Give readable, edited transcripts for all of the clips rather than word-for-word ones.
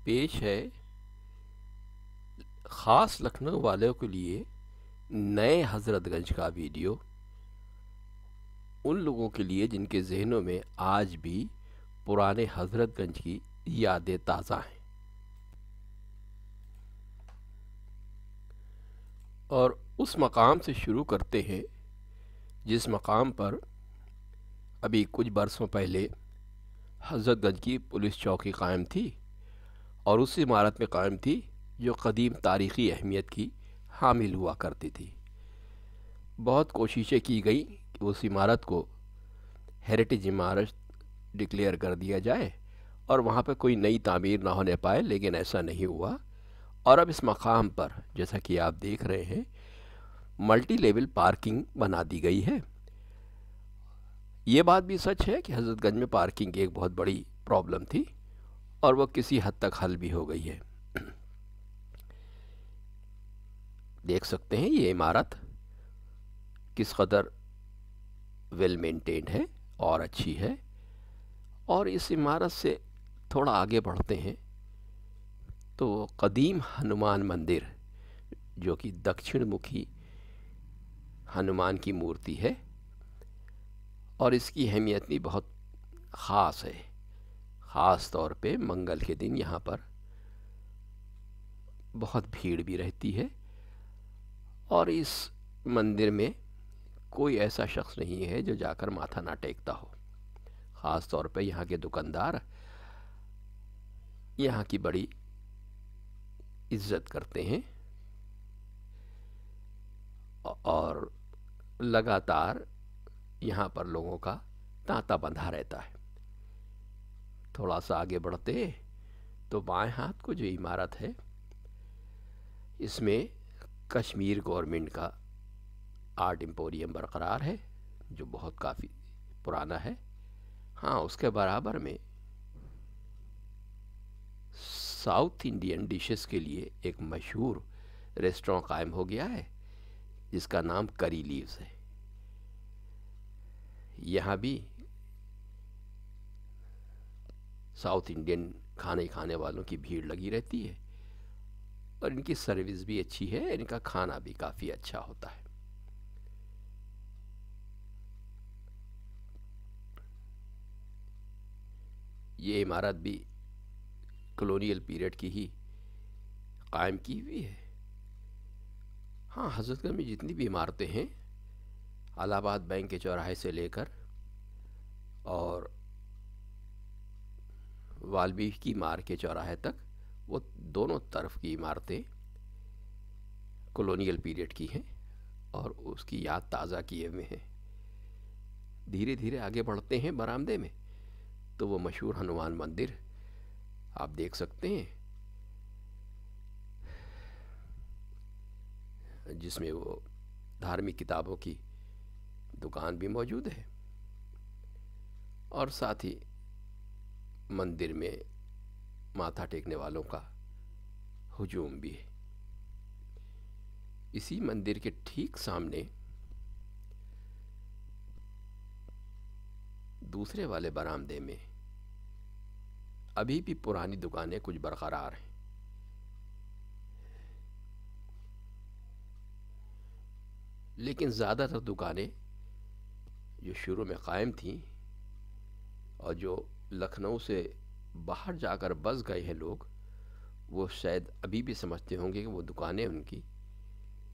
पेश है ख़ास लखनऊ वालों के लिए नए हज़रतगंज का वीडियो, उन लोगों के लिए जिनके जहनों में आज भी पुराने हज़रतगंज की यादें ताज़ा हैं। और उस मकाम से शुरू करते हैं जिस मकाम पर अभी कुछ बरसों पहले हज़रतगंज की पुलिस चौकी कायम थी और उस इमारत में कायम थी जो कदीम तारीख़ी अहमियत की हामिल हुआ करती थी। बहुत कोशिशें की गई कि उस इमारत को हेरिटेज इमारत डिक्लेयर कर दिया जाए और वहाँ पर कोई नई तामीर ना होने पाए, लेकिन ऐसा नहीं हुआ। और अब इस मकाम पर जैसा कि आप देख रहे हैं मल्टी लेवल पार्किंग बना दी गई है। ये बात भी सच है कि हज़रतगंज में पार्किंग की एक बहुत बड़ी प्रॉब्लम थी और वो किसी हद तक हल भी हो गई है। देख सकते हैं ये इमारत किस कदर वेल मेंटेन्ड है और अच्छी है। और इस इमारत से थोड़ा आगे बढ़ते हैं तो कदीम हनुमान मंदिर, जो कि दक्षिण मुखी हनुमान की मूर्ति है और इसकी अहमियत भी बहुत ख़ास है। ख़ास तौर पे मंगल के दिन यहाँ पर बहुत भीड़ भी रहती है और इस मंदिर में कोई ऐसा शख्स नहीं है जो जाकर माथा ना टेकता हो। ख़ास तौर पे यहाँ के दुकानदार यहाँ की बड़ी इज्जत करते हैं और लगातार यहाँ पर लोगों का तांता बंधा रहता है। थोड़ा सा आगे बढ़ते तो बाएं हाथ को जो इमारत है इसमें कश्मीर गवर्नमेंट का आर्ट एम्पोरियम बरकरार है जो बहुत काफ़ी पुराना है। हाँ, उसके बराबर में साउथ इंडियन डिशेस के लिए एक मशहूर रेस्टोरेंट कायम हो गया है जिसका नाम करी लीव्स है। यहाँ भी साउथ इंडियन खाने खाने वालों की भीड़ लगी रहती है और इनकी सर्विस भी अच्छी है, इनका खाना भी काफ़ी अच्छा होता है। ये इमारत भी कॉलोनियल पीरियड की ही कायम की हुई है। हाँ, हज़रतगंज में जितनी भी इमारतें हैं, इलाहाबाद बैंक के चौराहे से लेकर और वाल्मीकि मार्ग के चौराहे तक, वो दोनों तरफ की इमारतें कॉलोनियल पीरियड की हैं और उसकी याद ताज़ा किए हुए हैं। धीरे धीरे आगे बढ़ते हैं बरामदे में तो वो मशहूर हनुमान मंदिर आप देख सकते हैं जिसमें वो धार्मिक किताबों की दुकान भी मौजूद है और साथ ही मंदिर में माथा टेकने वालों का हुजूम भी है। इसी मंदिर के ठीक सामने दूसरे वाले बरामदे में अभी भी पुरानी दुकानें कुछ बरकरार हैं। लेकिन ज़्यादातर दुकानें जो शुरू में कायम थीं और जो लखनऊ से बाहर जाकर बस गए हैं लोग, वो शायद अभी भी समझते होंगे कि वो दुकानें उनकी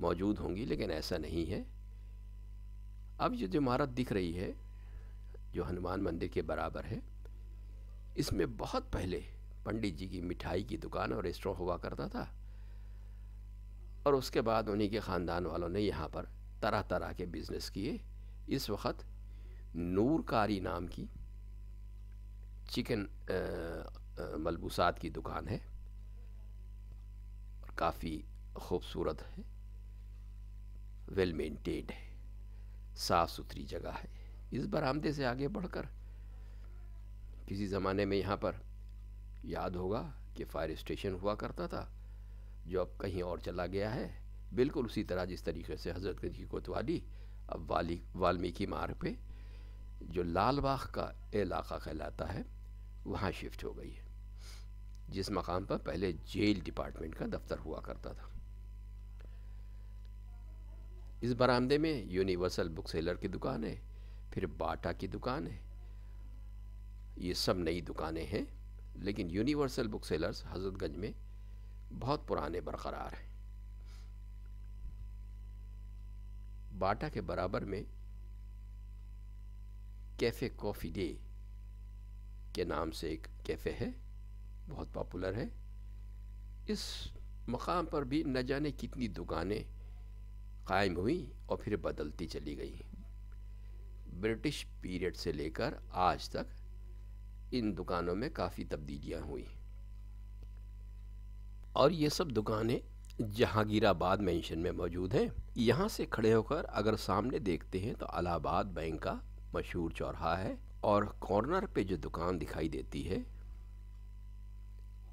मौजूद होंगी, लेकिन ऐसा नहीं है। अब ये जो इमारत दिख रही है जो हनुमान मंदिर के बराबर है, इसमें बहुत पहले पंडित जी की मिठाई की दुकान और रेस्टोरेंट हुआ करता था और उसके बाद उन्हीं के ख़ानदान वालों ने यहाँ पर तरह तरह के बिज़नेस किए। इस वक्त नूरकारी नाम की चिकन मलबूसात की दुकान है और काफ़ी खूबसूरत है, वेल मेंटेन्ड है, साफ़ सुथरी जगह है। इस बरामदे से आगे बढ़कर किसी ज़माने में यहाँ पर याद होगा कि फायर स्टेशन हुआ करता था जो अब कहीं और चला गया है। बिल्कुल उसी तरह जिस तरीके से हज़रतगंज की कोतवाली अब वाल्मीकि मार्ग पे जो लाल बाग का इलाका कहलाता है वहाँ शिफ्ट हो गई है। जिस मकाम पर पहले जेल डिपार्टमेंट का दफ्तर हुआ करता था। इस बरामदे में यूनिवर्सल बुक सेलर की दुकान है, फिर बाटा की दुकान है। ये सब नई दुकानें हैं, लेकिन यूनिवर्सल बुक सेलर्स हजरतगंज में बहुत पुराने बरकरार हैं। बाटा के बराबर में कैफ़े कॉफ़ी डे के नाम से एक कैफ़े है, बहुत पॉपुलर है। इस मकाम पर भी न जाने कितनी दुकानें कायम हुई और फिर बदलती चली गई। ब्रिटिश पीरियड से लेकर आज तक इन दुकानों में काफ़ी तब्दीलियां हुई और ये सब दुकानें जहांगीराबाद मेंशन में मौजूद हैं। यहाँ से खड़े होकर अगर सामने देखते हैं तो इलाहाबाद बैंक का मशहूर चौराहा है और कॉर्नर पे जो दुकान दिखाई देती है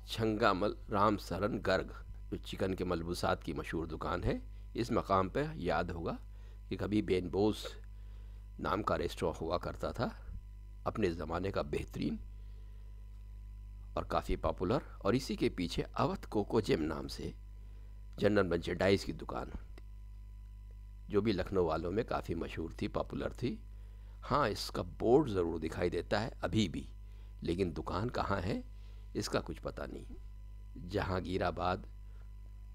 छंगामल राम सरन गर्ग, जो चिकन के मलबूसात की मशहूर दुकान है। इस मकाम पे याद होगा कि कभी बेनबोस नाम का रेस्टोरेंट हुआ करता था, अपने ज़माने का बेहतरीन और काफ़ी पॉपुलर। और इसी के पीछे अवध कोको जेम नाम से जनरल मर्चेंडाइज की दुकान थी, जो भी लखनऊ वालों में काफ़ी मशहूर थी, पॉपुलर थी। हाँ, इसका बोर्ड ज़रूर दिखाई देता है अभी भी, लेकिन दुकान कहाँ है इसका कुछ पता नहीं। जहांगीराबाद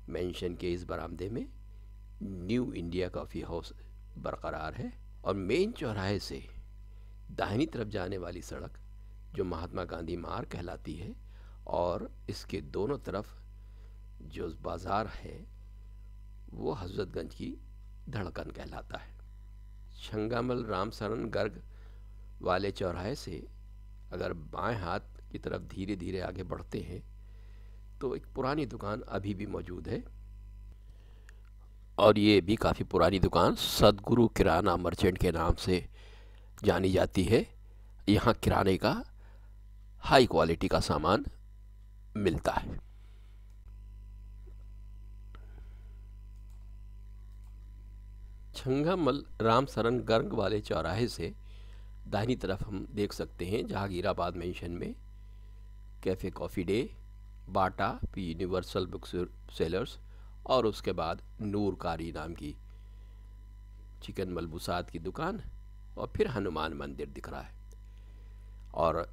मेंशन के इस बरामदे में न्यू इंडिया कॉफ़ी हाउस बरकरार है और मेन चौराहे से दाहिनी तरफ जाने वाली सड़क जो महात्मा गांधी मार्ग कहलाती है और इसके दोनों तरफ जो बाज़ार है वो हजरतगंज की धड़कन कहलाता है। छंगामल राम सरन गर्ग वाले चौराहे से अगर बाएं हाथ की तरफ धीरे धीरे आगे बढ़ते हैं तो एक पुरानी दुकान अभी भी मौजूद है और ये भी काफ़ी पुरानी दुकान सदगुरु किराना मर्चेंट के नाम से जानी जाती है। यहाँ किराने का हाई क्वालिटी का सामान मिलता है। छंगामल राम सरन गर्ग वाले चौराहे से दाहिनी तरफ हम देख सकते हैं जहांगीराबाद मेंशन में कैफ़े कॉफ़ी डे, बाटा, यूनिवर्सल बुक सेलर्स और उसके बाद नूर कारी नाम की चिकन मलबूसात की दुकान और फिर हनुमान मंदिर दिख रहा है। और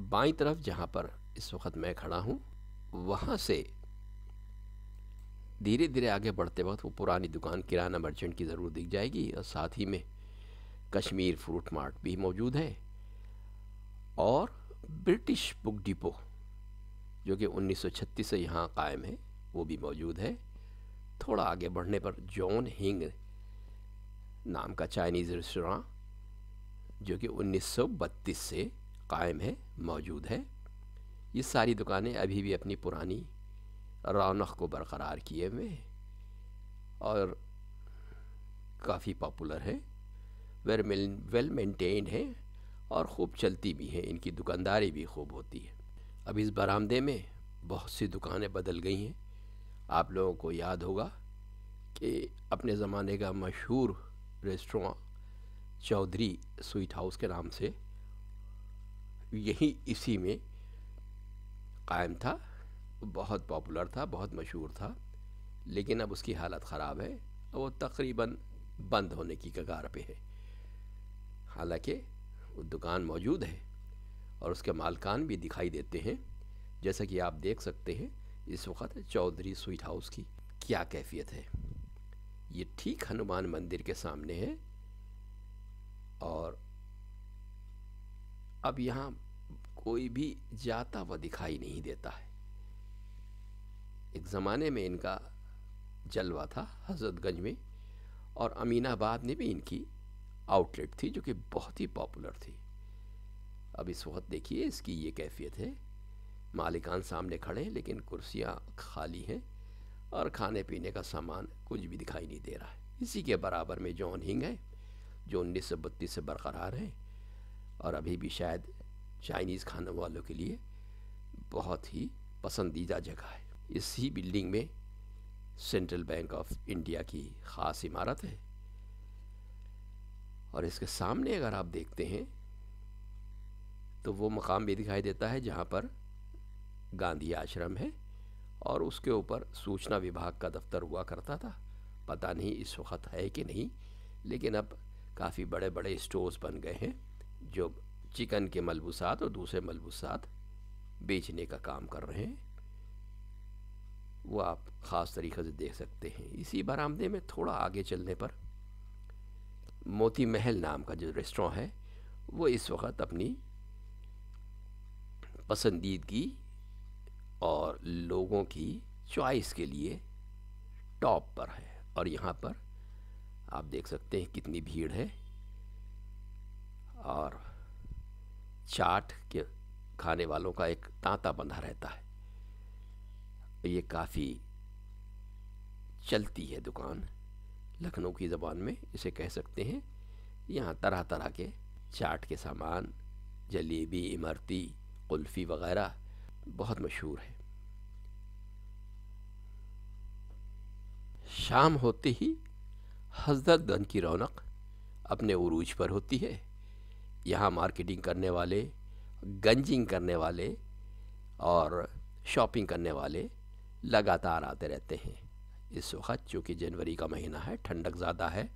बाईं तरफ जहाँ पर इस वक्त मैं खड़ा हूँ वहाँ से धीरे धीरे आगे बढ़ते वक्त वो पुरानी दुकान किराना मर्चेंट की ज़रूर दिख जाएगी और साथ ही में कश्मीर फ्रूट मार्ट भी मौजूद है और ब्रिटिश बुक डिपो जो कि 1936 से यहाँ कायम है वो भी मौजूद है। थोड़ा आगे बढ़ने पर जॉन हिंग नाम का चाइनीज़ रेस्टोरेंट जो कि 1932 से कायम है मौजूद है। ये सारी दुकानें अभी भी अपनी पुरानी रौनक को बरकरार किए हुए और काफ़ी पॉपुलर है, वेल मेंटेन्ड है और खूब चलती भी हैं, इनकी दुकानदारी भी खूब होती है। अब इस बरामदे में बहुत सी दुकानें बदल गई हैं। आप लोगों को याद होगा कि अपने ज़माने का मशहूर रेस्टोरेंट चौधरी स्वीट हाउस के नाम से यही इसी में कायम था, बहुत पॉपुलर था, बहुत मशहूर था, लेकिन अब उसकी हालत ख़राब है, वो तकरीबन बंद होने की कगार पे है। हालांकि वो दुकान मौजूद है और उसके मालकान भी दिखाई देते हैं, जैसा कि आप देख सकते हैं इस वक्त चौधरी स्वीट हाउस की क्या कैफियत है। ये ठीक हनुमान मंदिर के सामने है और अब यहाँ कोई भी जाता हुआ दिखाई नहीं देता है। एक ज़माने में इनका जलवा था हजरतगंज में और अमीनाबाद में भी इनकी आउटलेट थी जो कि बहुत ही पॉपुलर थी। अब इस वक्त देखिए इसकी ये कैफियत है, मालिकान सामने खड़े हैं लेकिन कुर्सियाँ खाली हैं और खाने पीने का सामान कुछ भी दिखाई नहीं दे रहा है। इसी के बराबर में जॉन हिंग है जो 1932 से बरकरार है और अभी भी शायद चाइनीज़ खाने वालों के लिए बहुत ही पसंदीदा जगह है। इसी बिल्डिंग में सेंट्रल बैंक ऑफ इंडिया की ख़ास इमारत है और इसके सामने अगर आप देखते हैं तो वो मकाम भी दिखाई देता है जहाँ पर गांधी आश्रम है और उसके ऊपर सूचना विभाग का दफ्तर हुआ करता था। पता नहीं इस वक्त है कि नहीं, लेकिन अब काफ़ी बड़े बड़े स्टोर्स बन गए हैं जो चिकन के मलबूसात और दूसरे मलबूसात बेचने का काम कर रहे हैं। वो आप ख़ास तरीक़े से देख सकते हैं। इसी बरामदे में थोड़ा आगे चलने पर मोती महल नाम का जो रेस्टोरेंट है वो इस वक्त अपनी पसंदीदगी और लोगों की चॉइस के लिए टॉप पर है। और यहाँ पर आप देख सकते हैं कितनी भीड़ है। और चाट के खाने वालों का एक तांता बंधा रहता है। ये काफ़ी चलती है दुकान, लखनऊ की ज़बान में इसे कह सकते हैं। यहाँ तरह तरह के चाट के सामान, जलेबी, इमरती, कुल्फ़ी वग़ैरह बहुत मशहूर है। शाम होते ही हज़रतगंज की रौनक अपने उरूज पर होती है। यहाँ मार्केटिंग करने वाले, गंजिंग करने वाले और शॉपिंग करने वाले लगातार आते रहते हैं। इस वक्त चूँकि जनवरी का महीना है, ठंडक ज़्यादा है,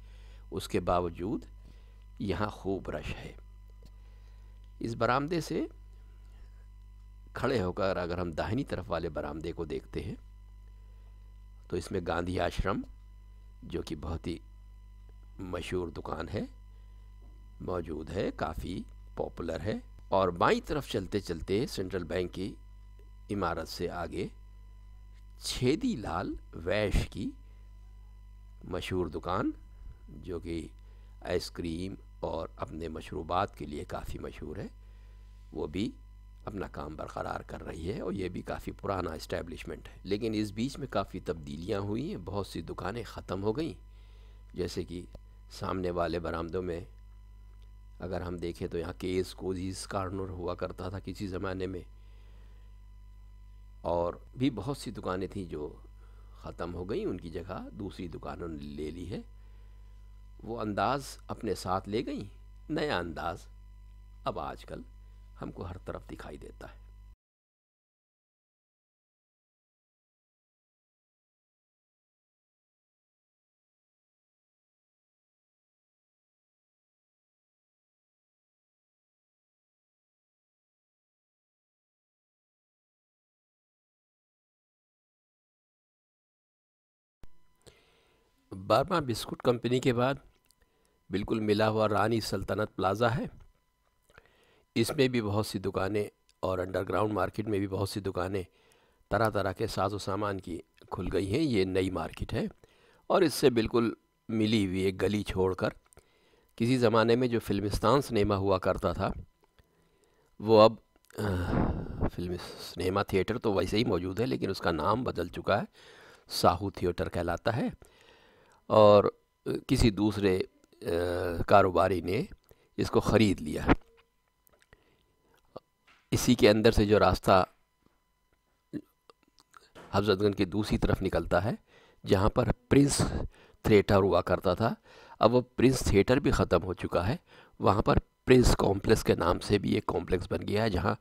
उसके बावजूद यहाँ खूब रश है। इस बरामदे से खड़े होकर अगर हम दाहिनी तरफ वाले बरामदे को देखते हैं तो इसमें गांधी आश्रम, जो कि बहुत ही मशहूर दुकान है, मौजूद है, काफ़ी पॉपुलर है। और बाईं तरफ चलते चलते सेंट्रल बैंक की इमारत से आगे छेदी लाल वैश की मशहूर दुकान, जो कि आइसक्रीम और अपने मशरूबात के लिए काफ़ी मशहूर है, वो भी अपना काम बरकरार कर रही है। और ये भी काफ़ी पुराना इस्टेब्लिशमेंट है। लेकिन इस बीच में काफ़ी तब्दीलियाँ हुई हैं, बहुत सी दुकानें ख़त्म हो गई। जैसे कि सामने वाले बरामदों में अगर हम देखें तो यहाँ केस कोजीज़ कॉर्नर हुआ करता था किसी ज़माने में, और भी बहुत सी दुकानें थीं जो ख़त्म हो गई, उनकी जगह दूसरी दुकानों ने ले ली है। वो अंदाज़ अपने साथ ले गई, नया अंदाज़ अब आजकल हमको हर तरफ दिखाई देता है। बर्मा बिस्कुट कंपनी के बाद बिल्कुल मिला हुआ रानी सल्तनत प्लाज़ा है। इसमें भी बहुत सी दुकानें और अंडरग्राउंड मार्केट में भी बहुत सी दुकानें तरह तरह के साज़ो सामान की खुल गई हैं। ये नई मार्केट है और इससे बिल्कुल मिली हुई एक गली छोड़कर किसी ज़माने में जो फिल्मिस्तान सिनेमा हुआ करता था वो अब फिल्म सिनेमा थिएटर तो वैसे ही मौजूद है, लेकिन उसका नाम बदल चुका है, साहू थिएटर कहलाता है। और किसी दूसरे कारोबारी ने इसको ख़रीद लिया। इसी के अंदर से जो रास्ता हज़रतगंज की दूसरी तरफ निकलता है, जहाँ पर प्रिंस थिएटर हुआ करता था, अब वो प्रिंस थिएटर भी ख़त्म हो चुका है। वहाँ पर प्रिंस कॉम्प्लेक्स के नाम से भी एक कॉम्प्लेक्स बन गया है, जहाँ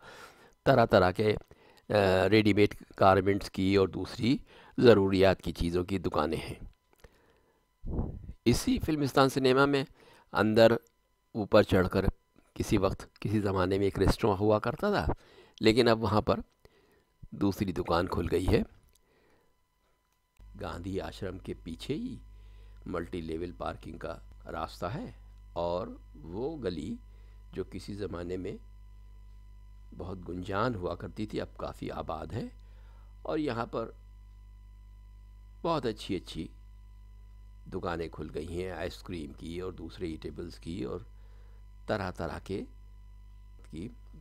तरह तरह के रेडीमेड गारमेंट्स की और दूसरी ज़रूरियात की चीज़ों की दुकानें हैं। इसी फिल्मिस्तान सिनेमा में अंदर ऊपर चढ़कर किसी वक्त किसी ज़माने में एक रेस्टोरेंट हुआ करता था, लेकिन अब वहाँ पर दूसरी दुकान खुल गई है। गांधी आश्रम के पीछे ही मल्टी लेवल पार्किंग का रास्ता है और वो गली जो किसी ज़माने में बहुत गुंजान हुआ करती थी अब काफ़ी आबाद है। और यहाँ पर बहुत अच्छी अच्छी दुकानें खुल गई हैं, आइसक्रीम की और दूसरे ईटेबल्स की और तरह तरह के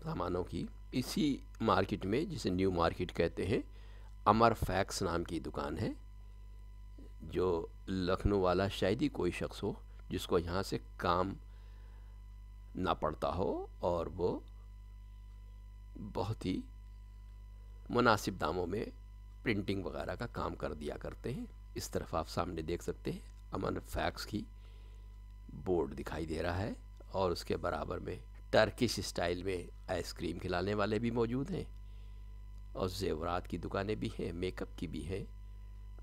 सामानों की। इसी मार्केट में, जिसे न्यू मार्केट कहते हैं, अमर फैक्स नाम की दुकान है, जो लखनऊ वाला शायद ही कोई शख्स हो जिसको यहाँ से काम ना पड़ता हो, और वो बहुत ही मुनासिब दामों में प्रिंटिंग वगैरह का काम कर दिया करते हैं। इस तरफ आप सामने देख सकते हैं अमन फैक्स की बोर्ड दिखाई दे रहा है और उसके बराबर में टर्किश स्टाइल में आइसक्रीम खिलाने वाले भी मौजूद हैं और ज़ेवरात की दुकानें भी हैं, मेकअप की भी हैं,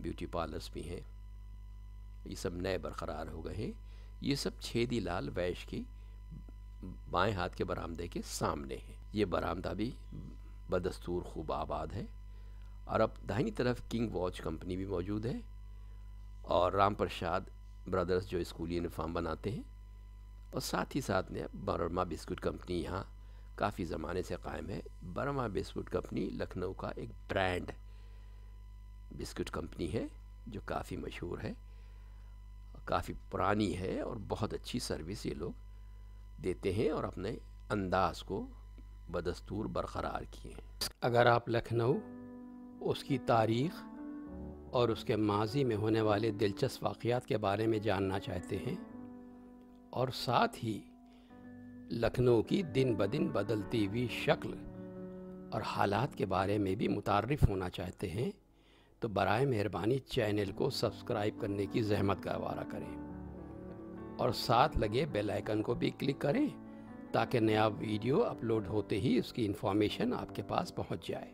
ब्यूटी पार्लर्स भी हैं। ये सब नए बरकरार हो गए हैं। ये सब छेदी लाल वैश की बाएं हाथ के बरामदे के सामने है। ये बरामदा भी बदस्तूर खूब आबाद है। और अब दाहिनी तरफ किंग वॉच कंपनी भी मौजूद है और राम प्रसाद ब्रदर्स जो स्कूल यूनिफॉर्म बनाते हैं, और साथ ही साथ में बर्मा बिस्कुट कंपनी यहाँ काफ़ी ज़माने से कायम है। बर्मा बिस्कुट कंपनी लखनऊ का एक ब्रांड बिस्कुट कंपनी है जो काफ़ी मशहूर है, काफ़ी पुरानी है और बहुत अच्छी सर्विस ये लोग देते हैं और अपने अंदाज को बदस्तूर बरकरार किए हैं। अगर आप लखनऊ, उसकी तारीख़ और उसके माजी में होने वाले दिलचस्प वाक़यात के बारे में जानना चाहते हैं और साथ ही लखनऊ की दिन ब दिन बदलती हुई शक्ल और हालात के बारे में भी मुतारिफ़ होना चाहते हैं, तो बराए मेहरबानी चैनल को सब्सक्राइब करने की ज़हमत गवारा करें और साथ लगे बेल आइकन को भी क्लिक करें ताकि नया वीडियो अपलोड होते ही उसकी इन्फॉर्मेशन आपके पास पहुंच जाए।